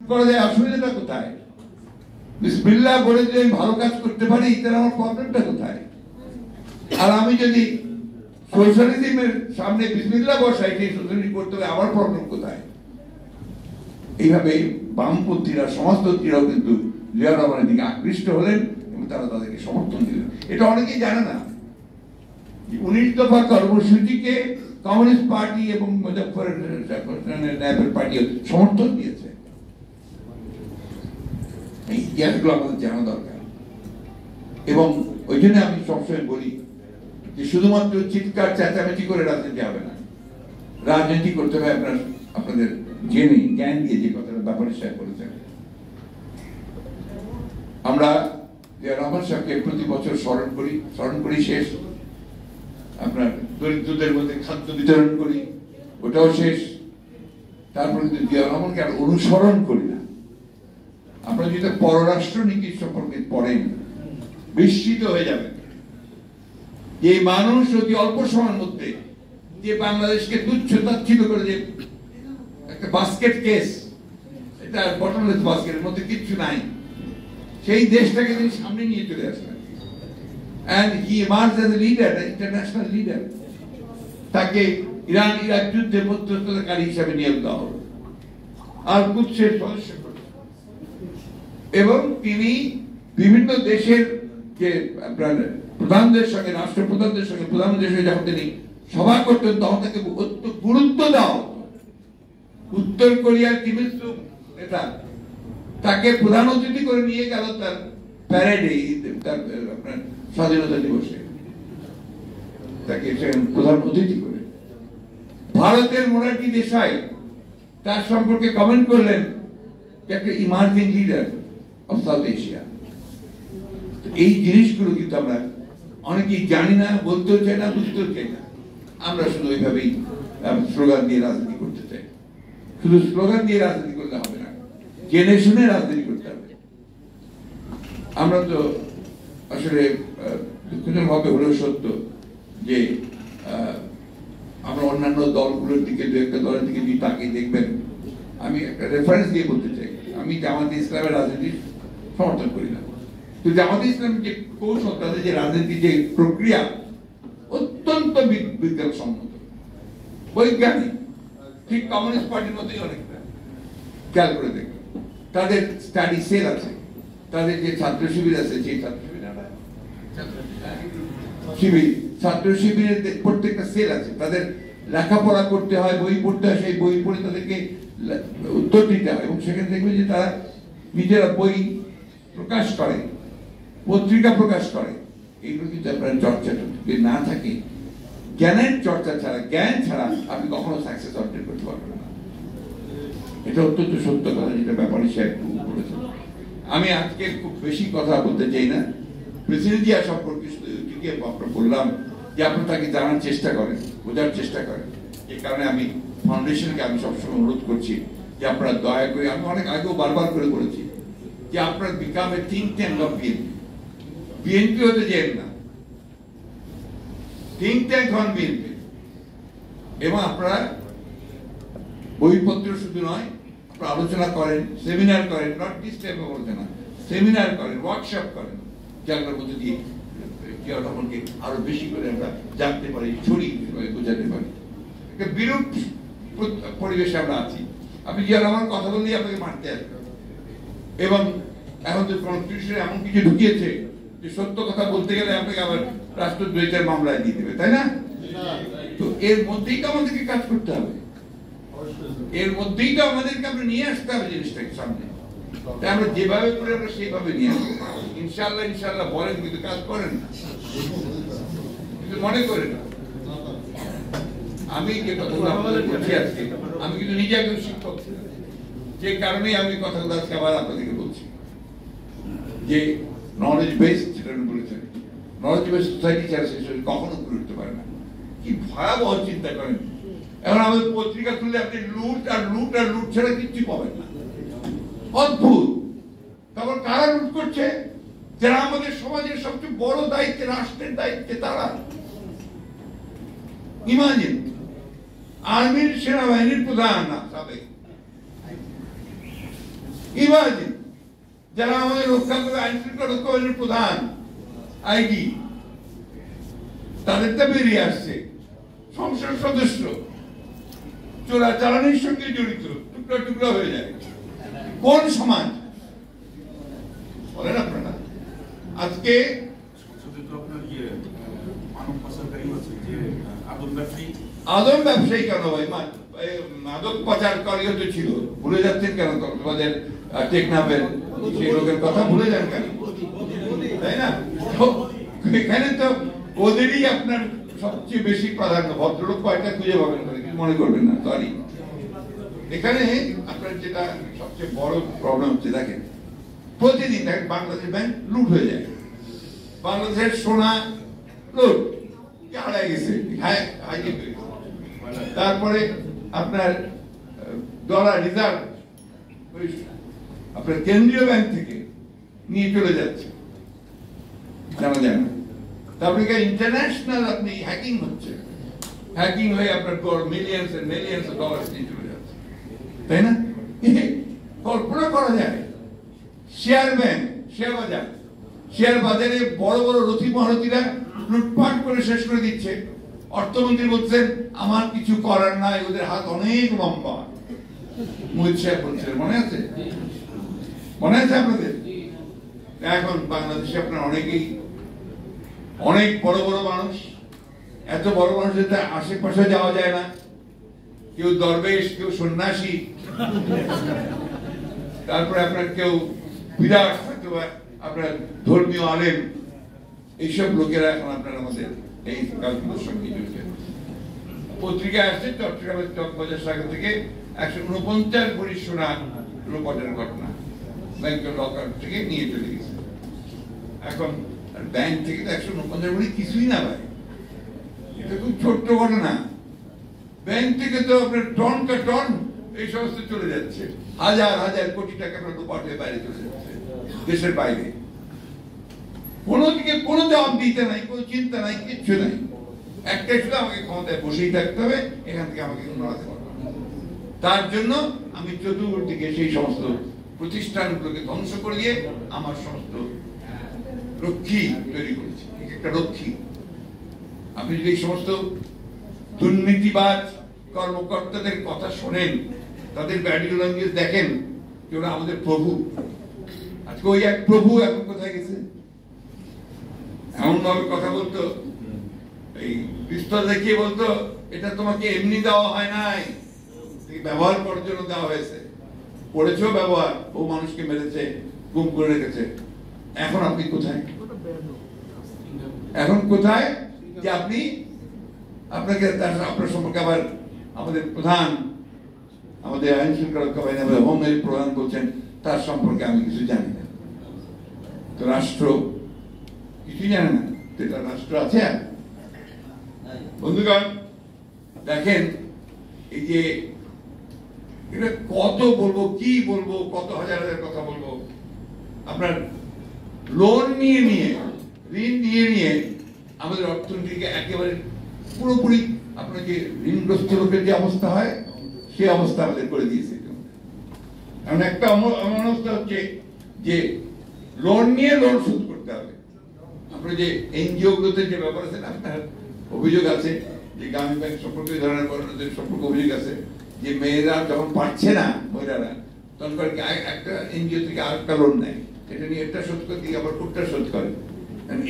করা যায়, অসুবিধাটা কোথায়? বিসমিল্লাহ বলে যদি আমি ভালো কাজ করতে পারি তাহলে আমার প্রবলেমটা কোথায়? আর আমি যদি সোশ্যালিজমের সামনে বিসমিল্লাহ বসাই, সেই সোশ্যালিজম করতে হবে, আমার প্রবলেম কোথায়? এইভাবে বামপন্থীরা, সমাজতন্ত্রীরাও কিন্তু জিয়া রহমানের দিকে আকৃষ্ট হলেন এবং তারা তাদেরকে সমর্থন দিলেন। এটা অনেকেই জানে না। 19 দফা কর্মসূচিকে কমিউনিস্ট পার্টি এবং মুজাফফরের পার্টি সমর্থন দিয়েছে। এই ইতিহাসগুলো আমাদের জানা দরকার। এবং ওই জন্য আমি সবসময় বলি যে শুধুমাত্র চিৎকার চেঁচামেচি করে রাজনীতি হবে না, রাজনীতি করতে হবে আপনাদের জেনে জ্ঞান দিয়ে, যে কথাটা ব্যাপারে সাহেব বলেছেন। আমরা জিয়া রহমান সাহেবকে প্রতি বছর স্মরণ করি শেষ, আপনার দরিদ্রদের মধ্যে খাদ্য বিতরণ করি, ওটাও শেষ। তারপরে কিন্তু জিয়া রহমানকে আর অনুসরণ করি না। আপনারা যদি পররাষ্ট্র নীতি সম্পর্কে পড়েন বিস্মিত হয়ে যাবেন। যে মানুষ অতি অল্প সময়ের মধ্যে যে বাংলাদেশকে তুচ্ছ তাচ্ছিল্য করে, যে একটা বাস্কেট কেস, এটা বটমলেস বাস্কেটের মধ্যে কিচ্ছু নাই, সেই দেশটাকে তিনি সামনে নিয়ে চলে আসলেন। And he emerged as a leader, an international leader. তাকে ইরান ইরাক যুদ্ধে মধ্যস্থতাকারী হিসাবে নিয়োগ দেওয়া হলো, আর কুৎসের সদস্য করেন। এবং তিনি বিভিন্ন দেশের যে আপনার প্রধানদের সঙ্গে, রাষ্ট্রপ্রধানদের সঙ্গে, প্রধানমন্ত্রীর সঙ্গে যখন তিনি সভা করতেন, তখন তাকে গুরুত্ব দেওয়া হতো। উত্তর কোরিয়ার কিম ইল সুং নেতা তাকে প্রধান অতিথি করে নিয়ে গেল তার প্যারেডে, তার আপনার স্বাধীনতা দিবসে তাকে প্রধান অতিথি করে। ভারতের মোরারজি দেশাই তার সম্পর্কে কমেন্ট করলেন যে একটা emerging leader of south Asia. এই জিনিসগুলো কিন্তু আমরা অনেকেই জানি না, বলতেও চাই না, বুঝতেও চাই না। আমরা শুধু ওইভাবেই স্লোগান দিয়ে রাজনীতি করতে চাই। শুধু স্লোগান দিয়ে রাজনীতি করলে হবে না, জেনে শুনে রাজনীতি করতে হবে। আমরা তো আসলে দুঃখজনকভাবে হলেও সত্য যে আমরা অন্যান্য দলগুলোর দিকে, দু একটা দলের দিকে যদি তাকিয়ে দেখবেন, আমি একটা রেফারেন্স দিয়ে বলতে চাই, আমি জামাতে ইসলামের রাজনীতি সমর্থন করি না। তো জামাতে ইসলামের যে কৌশল, তাদের যে রাজনীতির যে প্রক্রিয়া অত্যন্ত বিজ্ঞানসম্মত, বৈজ্ঞানিক, ঠিক কমিউনিস্ট পার্টির মতোই অনেকটা। খেয়াল করে দেখবেন তাদের স্টাডি সেল আছে, তাদের যে ছাত্র শিবির আছে, সেই ছাত্র শিবিরের প্রত্যেকটা সেল আছে, তাদের লেখাপড়া করতে হয়, বই পড়তে হয়, সেই বই পড়ে তাদেরকে উত্তর দিতে হয়। এবং সেখানে দেখবেন যে তারা নিজেরা বই প্রকাশ করে, পত্রিকা প্রকাশ করে। এইগুলো কিন্তু আপনার চর্চা যদি না থাকে, জ্ঞানের চর্চা ছাড়া, জ্ঞান ছাড়া আপনি কখনো সাকসেস অর্জন করতে পারবেন না। এটা অত্যন্ত সত্য কথা, যেটা ব্যাপারে সাহেব বলেছেন। আমি আজকে খুব বেশি কথা বলতে চাই না। প্রেসিডেন্ট জিয়া সম্পর্কে বললাম যে আপনারা তাকে জানার চেষ্টা করেন, বোঝার চেষ্টা করেন। এই কারণে আমি ফাউন্ডেশনকে আমি সবসময় অনুরোধ করছি যে আপনারা দয়া করে, আমি অনেক আগেও বারবার করে বলেছি যে আপনারা become a think tank of BNP. BNP হতে যেন না, থিঙ্ক ট্যাঙ্ক হন বিএনপি। এবং আপনারা বইপত্র শুধু নয়, আপনারা আলোচনা করেন, সেমিনার করেন, নট দিস টাইপ অফ আলোচনা, সেমিনার করেন, ওয়ার্কশপ করেন, যার মধ্যে দিয়ে জিয়া রহমানকে আরো বেশি করে আমরা জানতে পারি, ছড়িয়ে বোঝাতে পারি। একটা বিরূপ পরিবেশে আমরা আছি। আপনি জিয়া রহমান কথা বললেই আপনাকে মারতে আসবে। এবং এখন তো কনস্টিটিউশনে এমন কিছু ঢুকিয়েছে যে সত্য কথা বলতে গেলে আপনাকে আবার রাষ্ট্রদ্রোহিতার মামলায় দিয়ে দেবে, তাই না? তো এর মধ্যেই তো আমাদেরকে কাজ করতে হবে, এর মধ্যেই তো আমাদেরকে আমরা নিয়ে আসতে হবে জিনিসটাকে সামনে। তাই আমরা যেভাবে করে আমরা সেইভাবে নিয়ে আসবো। ইনশাল্লাহ ইনশাল্লাহ বলেন, কিন্তু কাজ করেন না, কিন্তু মনে করেন না। আমি যে কথাগুলো আপনাদের বলছি আজকে, আমি কিন্তু নিজে একজন শিক্ষক, যে কারণে আমি কথাগুলো আজকে আবার আপনাদেরকে বলছি যে নলেজ বেসড, যেটা বলেছেন, নলেজ বেসড সোসাইটি ছাড়া শেষ কখনো করে উঠতে পারে না। কি ভয়াবহ চিন্তা করেন। এখন আমাদের পত্রিকা খুললে আপনি লুট আর লুট আর লুট ছাড়া কিচ্ছু পাবেন না। অদ্ভুত। তারপর কারা লুট করছে? যারা আমাদের সমাজের সবচেয়ে বড় দায়িত্বে, রাষ্ট্রের দায়িত্বে, তারা। ইমাজিন, আর্মির সেনাবাহিনীর প্রধান সাবেক, ইমাজিন, যারা আমাদের রক্ষা করে, আইন শৃঙ্খলা রক্ষা বাহিনীর প্রধান আইডি, তাদেরটা বেরিয়ে আসছে, সংসদ সদস্য চোরাচালানির সঙ্গে জড়িত, টুকরা টুকরা হয়ে যায়। কোন সমাজ বলেন আপনারা? আজকে আদম ব্যবসায়ী কেন ভাই? মাদক পাচারকারীও তো ছিল, ভুলে যাচ্ছেন কেন? তোমাদের টেকনাফের সেই লোকের কথা ভুলে যান কেন? তাই না? এখানে তো ওদেরই আপনার সবচেয়ে বেশি প্রাধান্য। ভদ্রলোক কয়টা খুঁজে পাবেন মনে করবেন না, সরি। এখানে আপনার যেটা সবচেয়ে বড় প্রবলেম হচ্ছে, দেখেন প্রতিদিন দেখেন বাংলাদেশ ব্যাংক লুট হয়ে যায়, বাংলাদেশের সোনা লুট হারাই গেছে, তারপরে আপনার ডলার রিজার্ভ আপনার কেন্দ্রীয় ব্যাংক থেকে নিয়ে চলে যাচ্ছে, জানা যায় না। তারপরে ইন্টারন্যাশনাল আপনি হ্যাকিং হচ্ছে, হ্যাকিং হয়ে আপনার millions and millions of dollar নিয়ে চলে যাচ্ছে, তাই না? কল্পনা করা যায়। শেয়ার ব্যাংক, শেয়ার বাজার, শেয়ার বাজারে বড় বড় রথী মহারথীরা লুটপাট করে শেষ করে দিচ্ছে। অর্থমন্ত্রী বলছেন আমার কিছু করার নাই, ওদের হাত অনেক লম্বা। মোহিত সাহেব বলছেন, মনে আছে? মনে আছে আপনাদের? এখন বাংলাদেশে আপনার অনেকেই অনেক বড় বড় মানুষ, এত বড় মানুষ যে আশেপাশে যাওয়া যায় না। কেউ দরবেশ, কেউ সন্ন্যাসী, তারপরে আপনার কেউ বিরাট হয়তো আপনার ধর্মীয় আলেম, এইসব লোকেরা এখন আপনার আমাদের এই কাজগুলোর সঙ্গে জড়িত। পত্রিকায় আসছে চট্টগ্রামের চকবাজার শাখা থেকে 149 ভরি সোনা লোপাটের ঘটনা, ব্যাংকের লকার থেকে নিয়ে চলে গেছে। এখন ব্যাংক থেকে তো 149 ভরি কিছুই না ভাই, এটা খুব ছোট্ট ঘটনা। ব্যাংক থেকে তো আপনার টন কা টন এই সমস্ত চলে যাচ্ছে, হাজার হাজার কোটি টাকা আপনার লোপাট হয়ে বাইরে চলে যাচ্ছে, দেশের বাইরে। কোনো দিকে কোনো জবাব দিতে নাই, কোনো চিন্তা নাই, কিচ্ছু নাই। একটাই শুধু আমাকে ক্ষমতায় বসেই থাকতে হবে, এখান থেকে আমাকে নড়াতে পারবে না। তার জন্য আমি চতুর্দিকে সেই সমস্ত প্রতিষ্ঠানগুলোকে ধ্বংস করে দিয়ে আমার সমস্ত রক্ষী তৈরি করেছি, একটা রক্ষী। আপনি যদি এই সমস্ত দুর্নীতিবাজ কর্মকর্তাদের কথা শোনেন, তাদের বডি ল্যাঙ্গুয়েজ দেখেন, যে ওরা আমাদের প্রভু। আজকে ওই এক প্রভু এখন কোথায় গেছে? এমন ভাবে কথা বলতো, এই পিস্তল দেখিয়ে বলতো এটা তোমাকে এমনি দেওয়া হয় নাই, ব্যবহার করার জন্য দেওয়া হয়েছে, করেছো ব্যবহার, ও মানুষকে মেরেছে, গুম করে রেখেছে। এখন আপনি কোথায়? এখন কোথায় যে আপনি আপনাকে আপনার সম্পর্কে আবার আমাদের প্রধান, আমাদের আইন শৃঙ্খলা রক্ষা বাহিনী, আমাদের হোমের প্রধান বলছেন তার সম্পর্কে আমি কিছু জানি না। তো রাষ্ট্র কিছুই জানে না, এটা রাষ্ট্র আছে। বন্ধুগণ দেখেন, এই যে এটা কত বলবো, কি বলবো, কত হাজার হাজার কথা বলবো। আপনার লোন নিয়ে নিয়ে, ঋণ নিয়ে নিয়ে আমাদের অর্থনীতিকে একেবারে পুরোপুরি আপনার যে ঋণগ্রস্ত লোকের যে অবস্থা হয়, সে অবস্থা আমাদের করে দিয়েছে। এমন একটা অবস্থা হচ্ছে যে লোন নিয়ে লোন শোধ করতে হবে। আপনার যে এনজিও গুলোতে যে ব্যাপার আছে, আপনার অভিযোগ আছে যে গ্রামীণ ব্যাংক সম্পর্কে এই ধরনের সম্পর্কে অভিযোগ আছে যে মেয়েরা যখন পারছে না, মহিলারা তখন একটা এনজিও থেকে আরেকটা লোন নেয়, এটা নিয়ে এটা শোধ করে দিয়ে আবার কোনটা শোধ করে।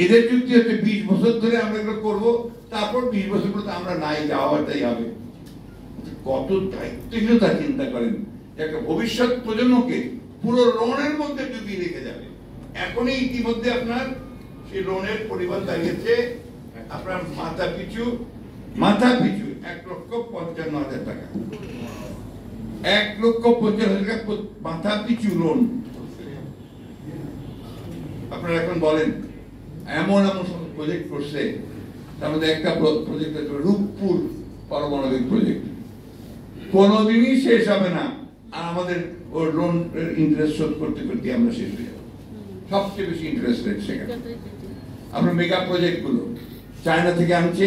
এদের যুক্তি হচ্ছে 20 বছর ধরে আমরা এগুলো করবো, তারপর 20 বছর পর আমরা নাই, যাওয়াটাই হবে। কত দায়িত্বহীনতা চিন্তা করেন, একটা ভবিষ্যৎ প্রজন্মকে পুরো লোনের মধ্যে ডুবিয়ে রেখে যাবে। এখনই ইতিমধ্যে আপনার সেই লোনের পরিমাণ দাঁড়িয়েছে আপনার মাথা পিছু 1,55,000 টাকা। 1,55,000 টাকা মাথা পিছু লোন। আপনারা এখন বলেন এমন এমন প্রজেক্ট করছে, তার মধ্যে একটা প্রজেক্ট আছে রূপপুর পারমাণবিক প্রজেক্ট, কোনোদিনই শেষ হবে না। আর আমাদের ওর লোন ইন্টারেস্ট শোধ করতে করতে আমরা শেষ হয়ে যাবো। সবচেয়ে বেশি ইন্টারেস্ট রেট সেখানে। আমরা মেগা প্রজেক্ট গুলো চায়না থেকে আনছে,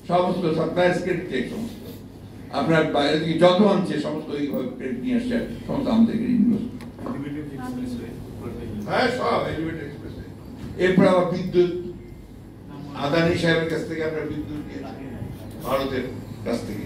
সমস্ত সাপ্লায়ার্স ক্রেডিট, সমস্ত আপনার বাইরে থেকে যত আনছে সমস্ত এইভাবে ক্রেডিট নিয়ে আসছে, সমস্ত আমাদের হ্যাঁ সব এলিভেটেড এক্সপ্রেসওয়ে। এরপর আবার বিদ্যুৎ, আদানি সাহেবের কাছ থেকে আমরা বিদ্যুৎ নিয়েছি, ভারতের কাছ থেকে।